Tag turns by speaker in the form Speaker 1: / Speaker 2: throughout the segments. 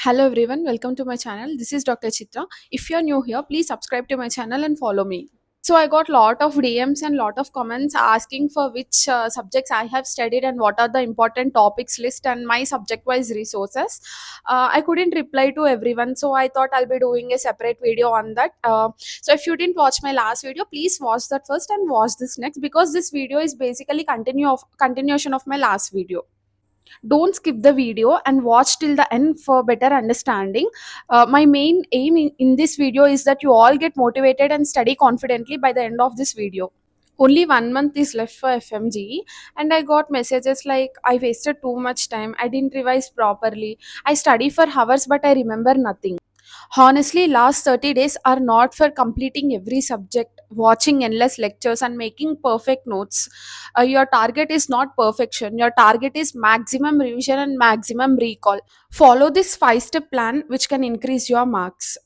Speaker 1: Hello everyone, welcome to my channel. This is Dr. Chitra. If you're new here, please subscribe to my channel and follow me. So I got lot of DMs and lot of comments asking for which subjects I have studied and what are the important topics list and my subject wise resources. I couldn't reply to everyone, so I thought I'll be doing a separate video on that. So if you didn't watch my last video, please watch that first and watch this next, because this video is basically continuation of my last video. Don't skip the video and watch till the end for better understanding. My main aim in this video is that you all get motivated and study confidently by the end of this video. Only 1 month is left for FMGE, and I got messages like I wasted too much time, I didn't revise properly, I study for hours but I remember nothing. Honestly, last 30 days are not for completing every subject, watching endless lectures, and making perfect notes. Your target is not perfection, your target is maximum revision and maximum recall. Follow this 5 step plan, which can increase your marks.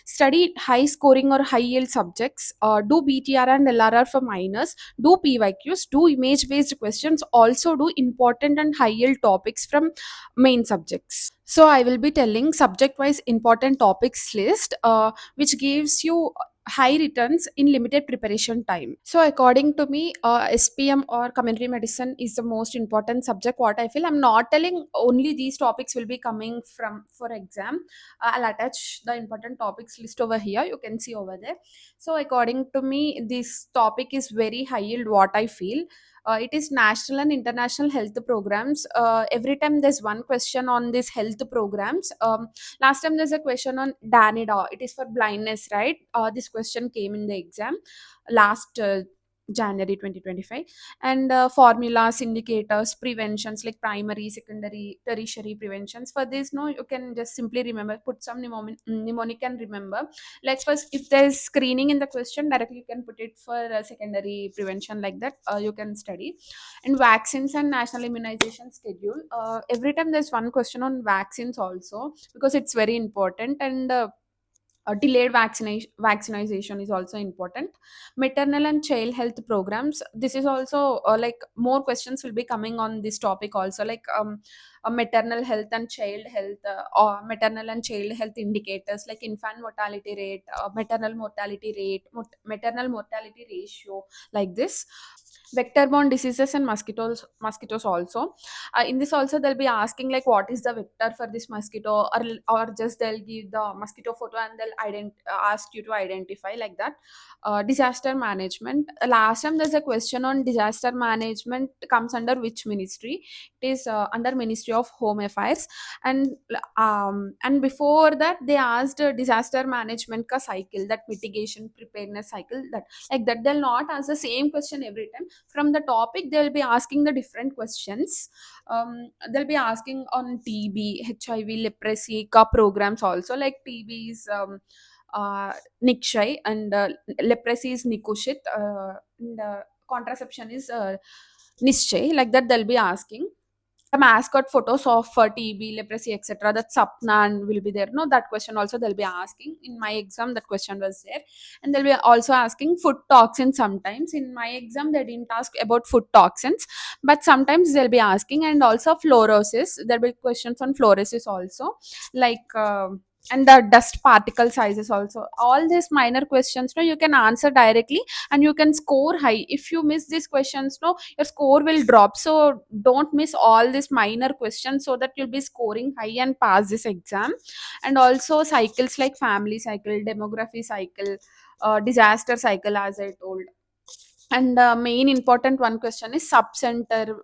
Speaker 1: Study high scoring or high yield subjects, do BTR and LRR for minors, do PYQs, do image based questions, also do important and high yield topics from main subjects. So I will be telling subject wise important topics list, which gives you high returns in limited preparation time. So according to me, SPM or community medicine is the most important subject. What I feel, I'm not telling only these topics will be coming from for exam. I'll attach the important topics list over here. You can see over there. So according to me, this topic is very high yield. What I feel. It is national and international health programs. Every time there's one question on these health programs. Last time there's a question on Danida. It is for blindness, right? This question came in the exam last January 2025. And formulas, indicators, preventions like primary, secondary, tertiary preventions. For this, no, you can just simply remember, put some mnemonic and remember. Like first, if there's screening in the question, directly you can put it for secondary prevention, like that. You can study. And vaccines and national immunization schedule. Every time there's one question on vaccines also, because it's very important. And delayed vaccination is also important. Maternal and child health programs, this is also like more questions will be coming on this topic also, like maternal health and child health, or maternal and child health indicators like infant mortality rate, maternal mortality rate, maternal mortality ratio, like this. Vector-borne diseases and mosquitoes also. In this also they'll be asking like what is the vector for this mosquito, or just they'll give the mosquito photo and they'll ask you to identify, like that. Disaster management, last time there's a question on disaster management comes under which ministry. It is under Ministry of Home Affairs. And before that they asked disaster management ka cycle, that mitigation preparedness cycle, that like that. They'll not ask the same question every time. From the topic they'll be asking the different questions. They'll be asking on TB, HIV, leprosy ka programs also, like TB is Nikshai, and leprosy is Nikushit, and contraception is Nischay, like that they'll be asking. The mascot photos of TB, leprosy, etc. That Sapnan will be there. No, that question also they'll be asking. In my exam, that question was there. And they'll be also asking food toxins sometimes. In my exam, they didn't ask about food toxins, but sometimes they'll be asking. And also fluorosis. There'll be questions on fluorosis also. Like, and the dust particle sizes also. All these minor questions, no, you can answer directly and you can score high. If you miss these questions, no, your score will drop. So don't miss all these minor questions, so that you'll be scoring high and pass this exam. And also cycles like family cycle, demography cycle, disaster cycle, as I told. And main important one question is sub center,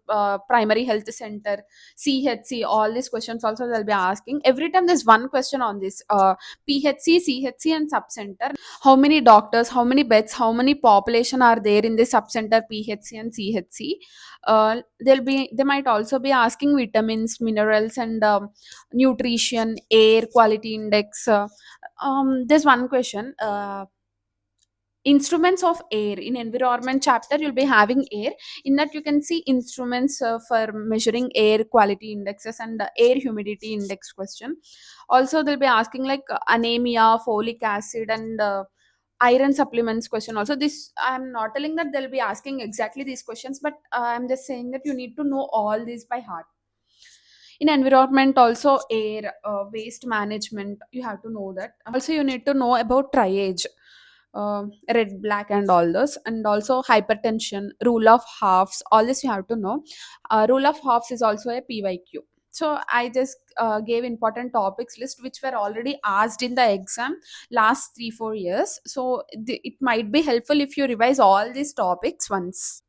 Speaker 1: primary health center, CHC. All these questions also they'll be asking. Every time there's one question on this, PHC, CHC, and sub center. How many doctors, how many beds, how many population are there in the sub center, PHC and CHC. They might also be asking vitamins, minerals, and nutrition, air quality index. There's one question, instruments of air. In environment chapter you'll be having air. In that you can see instruments for measuring air quality indexes and air humidity index question. Also they'll be asking like anemia, folic acid, and iron supplements question also. This, I'm not telling that they'll be asking exactly these questions, but I'm just saying that you need to know all these by heart. In environment also, air, waste management, you have to know that. Also you need to know about triage, red, black, and all those, and also hypertension, rule of halves, all this you have to know. Rule of halves is also a PYQ. So I just gave important topics list which were already asked in the exam last 3 4 years. So it might be helpful if you revise all these topics once.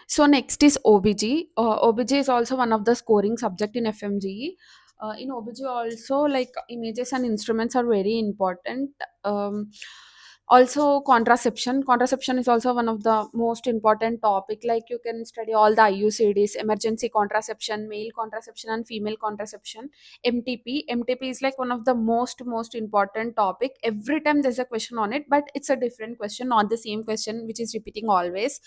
Speaker 1: So next is OBG. OBG is also one of the scoring subject in FMGE. In OBG also, like, images and instruments are very important. Um, Also contraception. Contraception is also one of the most important topic. Like, you can study all the IUCDs, emergency contraception, male contraception and female contraception. MTP. MTP is like one of the most important topic. Every time there's a question on it, but it's a different question, not the same question which is repeating always.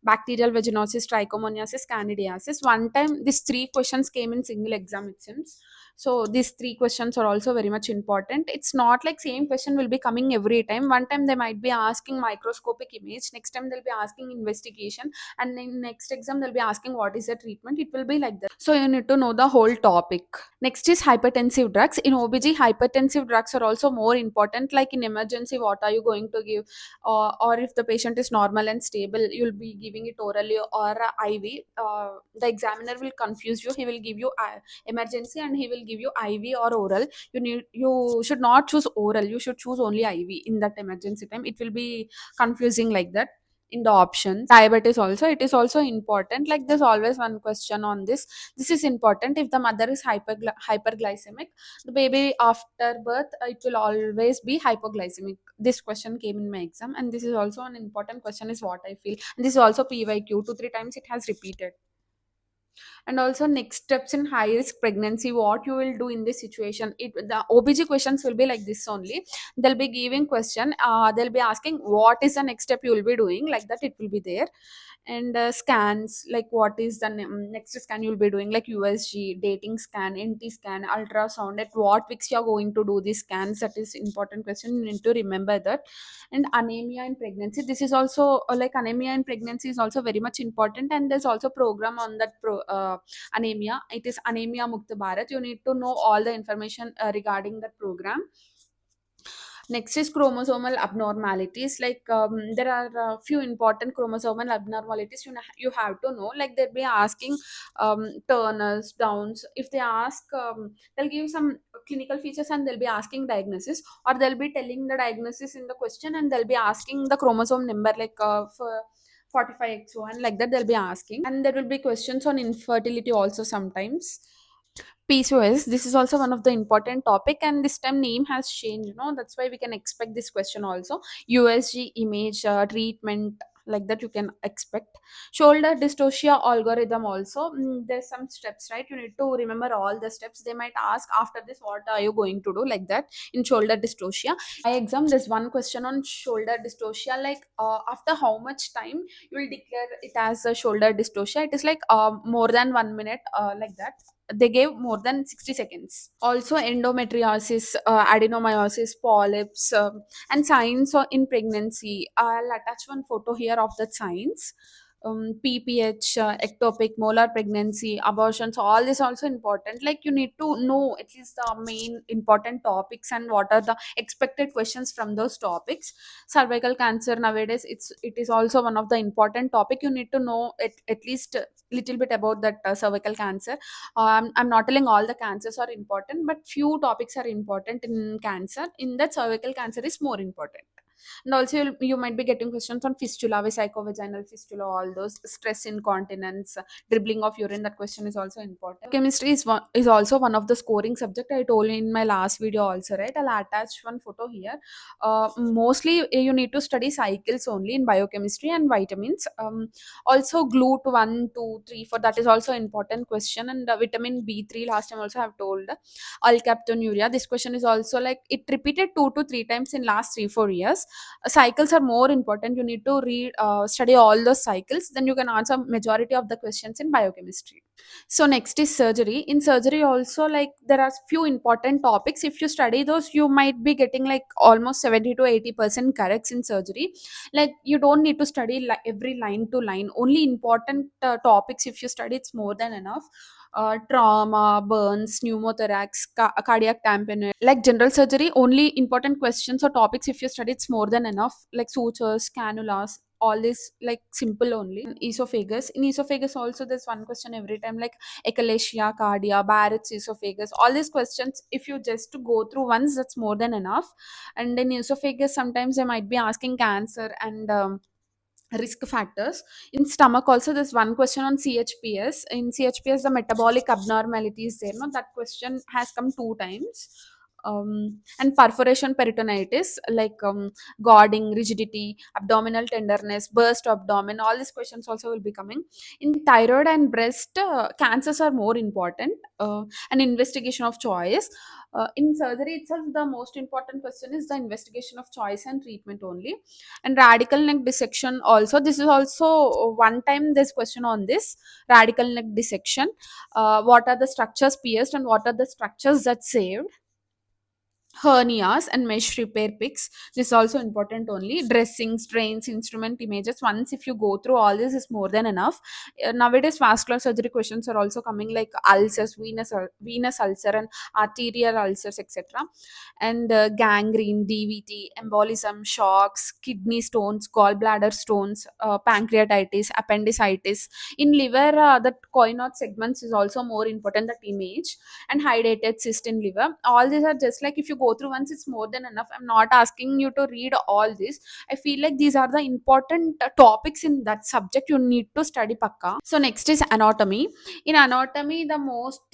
Speaker 1: Bacterial vaginosis, trichomoniasis, candidiasis. One time these three questions came in single exam, it seems. So these three questions are also very much important. It's not like same question will be coming every time. One time they might be asking microscopic image, next time they'll be asking investigation, and in next exam they'll be asking what is the treatment. It will be like that. So you need to know the whole topic. Next is hypertensive drugs. In OBG, hypertensive drugs are also more important. Like in emergency, what are you going to give? Or if the patient is normal and stable, you'll be giving it orally or IV. The examiner will confuse you. He will give you emergency and he will give you IV or oral. You should not choose oral. You should choose only IV in that emergency time. It will be confusing like that in the options. Diabetes also, it is also important. Like, there's always one question on this. This is important. If the mother is hyperglycemic, the baby after birth, it will always be hypoglycemic. This question came in my exam, and this is also an important question, is what I feel. And this is also PYQ, 2 3 times it has repeated. And also next steps in high risk pregnancy, what you will do in this situation. The OBG questions will be like this only. They'll be giving question, they'll be asking what is the next step you will be doing, like that it will be there. And scans, like what is the next scan you'll be doing, like USG, dating scan, NT scan, ultrasound, at what weeks you're going to do these scans. That is important question, you need to remember that. And anemia in pregnancy, this is also like anemia in pregnancy is also very much important, and there's also program on that anemia. It is Anemia Mukta Bharat. You need to know all the information regarding that program. Next is chromosomal abnormalities. Like, there are a few important chromosomal abnormalities you have to know. Like, they'll be asking Turners, Downs. If they ask, they'll give some clinical features and they'll be asking diagnosis, or they'll be telling the diagnosis in the question and they'll be asking the chromosome number, like for 45X1, like that they'll be asking. And there will be questions on infertility also sometimes. PCOS, this is also one of the important topic, and this time name has changed, that's why we can expect this question also. USG image, treatment, like that you can expect. Shoulder dystocia algorithm also, there's some steps, right? You need to remember all the steps. They might ask after this what are you going to do, like that, in shoulder dystocia. My exam, there's one question on shoulder dystocia, like, after how much time you will declare it as a shoulder dystocia. It is like more than 1 minute, like that. They gave more than 60 seconds. Also endometriosis, adenomyosis, polyps, and signs in pregnancy. I'll attach one photo here of the signs. PPH, ectopic, molar pregnancy, abortions, all this also important. Like, you need to know at least the main important topics and what are the expected questions from those topics. Cervical cancer nowadays, it is also one of the important topic. You need to know at least a little bit about that cervical cancer. I'm not telling all the cancers are important, but few topics are important in cancer. In that, cervical cancer is more important. And also, you might be getting questions on fistula, vesicovaginal fistula, all those, stress incontinence, dribbling of urine. That question is also important. Chemistry is also one of the scoring subject. I told you in my last video also, right? I'll attach one photo here. Mostly you need to study cycles only in biochemistry and vitamins. Also glut 1 2 3 4, that is also important question. And vitamin B3, last time also I have told. Alkaptonuria, this question is also like, it repeated 2 to 3 times in last 3 4 years. Cycles are more important. You need to study all those cycles, then you can answer majority of the questions in biochemistry. So next is surgery. In surgery also, like, there are few important topics. If you study those, you might be getting like almost 70 to 80% corrects in surgery. Like, you don't need to study every line to line, only important topics. If you study, it's more than enough. trauma, burns, pneumothorax, cardiac tamponade. Like general surgery, only important questions or topics if you study, it's more than enough. Like sutures, cannulas, all this like simple only. In esophagus also there's one question every time, like echalacia cardia, Barrett's esophagus, all these questions if you just to go through once, that's more than enough. And in esophagus sometimes they might be asking cancer and risk factors. In stomach also there's one question on chps. In chps the metabolic abnormalities there, no, that question has come two times. And perforation peritonitis, like guarding, rigidity, abdominal tenderness, burst abdomen, all these questions also will be coming. In thyroid and breast cancers are more important. An investigation of choice. In surgery itself the most important question is the investigation of choice and treatment only. And radical neck dissection also, this is also one time there's question on this radical neck dissection. What are the structures pierced and what are the structures that saved. Hernias and mesh repair pics, this is also important only. Dressings, drains, instrument images, once if you go through all this is more than enough. Nowadays vascular surgery questions are also coming, like ulcers, venous ulcer and arterial ulcers, etc. And gangrene, dvt, embolism, shocks, kidney stones, gallbladder stones, pancreatitis, appendicitis. In liver, the coinot segments is also more important, that image. And hydrated cyst in liver, all these are just like if you go through once it's more than enough. I'm not asking you to read all this. I feel like these are the important topics in that subject you need to study pakka. So next is anatomy. In anatomy the most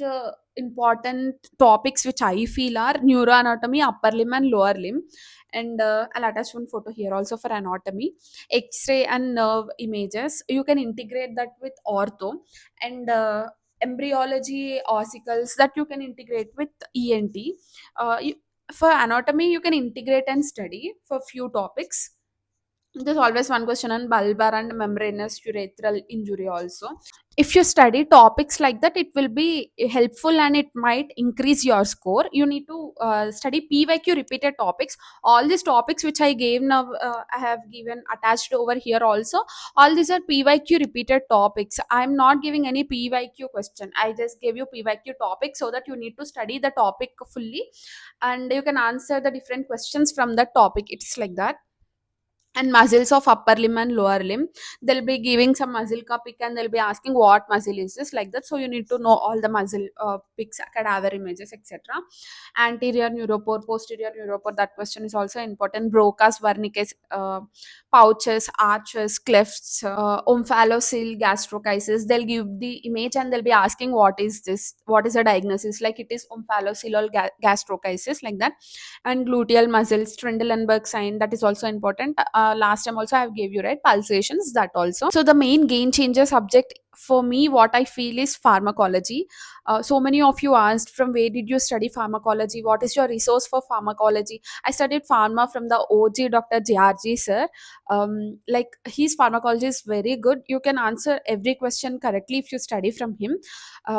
Speaker 1: important topics which I feel are neuroanatomy, upper limb and lower limb. And I'll attach one photo here also for anatomy. X-ray and nerve images, you can integrate that with ortho. And embryology, ossicles, that you can integrate with ENT. For anatomy you can integrate and study for few topics. There's always one question on bulbar and membranous urethral injury also. If you study topics like that, it will be helpful and it might increase your score. You need to study PYQ repeated topics. All these topics which I gave now, I have given attached over here also. All these are PYQ repeated topics. I'm not giving any PYQ question. I just gave you PYQ topic so that you need to study the topic fully and you can answer the different questions from that topic. It's like that. And muscles of upper limb and lower limb, they'll be giving some muscle ka pic and they'll be asking what muscle is this, like that. So you need to know all the muscle pics, cadaver images, etc. Anterior neuropore, posterior neuropore, that question is also important. Broca's wernicke's, pouches, arches, clefts, omphalocele gastrochisis, they'll give the image and they'll be asking what is this, what is the diagnosis, like it is omphalocele gastrochisis, like that. And gluteal muscles, Trendelenburg sign, that is also important. Last time also I have gave you, right, pulsations, that also. So the main game changer subject for me, what I feel, is pharmacology. So many of you asked from where did you study pharmacology, what is your resource for pharmacology. I studied pharma from the OG Dr. JRG sir. Like his pharmacology is very good, you can answer every question correctly if you study from him.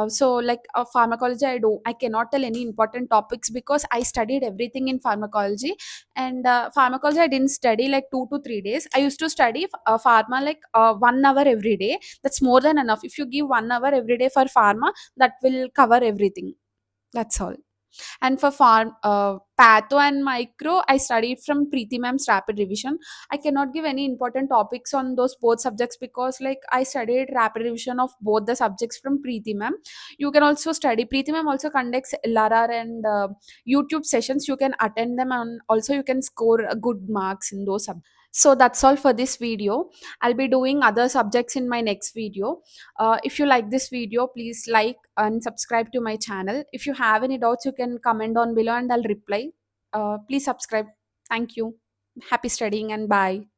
Speaker 1: So like pharmacology, I cannot tell any important topics because I studied everything in pharmacology. And pharmacology I didn't study like 2 to 3 days. I used to study pharma like 1 hour every day. That's more than enough. If you give 1 hour every day for pharma, that will cover everything. That's all. And for farm patho and micro, I studied from Preeti ma'am's rapid revision. I cannot give any important topics on those both subjects because like I studied rapid revision of both the subjects from Preeti ma'am. You can also study, Preeti ma'am also conducts LRR and YouTube sessions, you can attend them and also you can score good marks in those subjects. So that's all for this video. I'll be doing other subjects in my next video. If you like this video, please like and subscribe to my channel. If you have any doubts, you can comment down below and I'll reply. Please subscribe. Thank you. Happy studying and bye.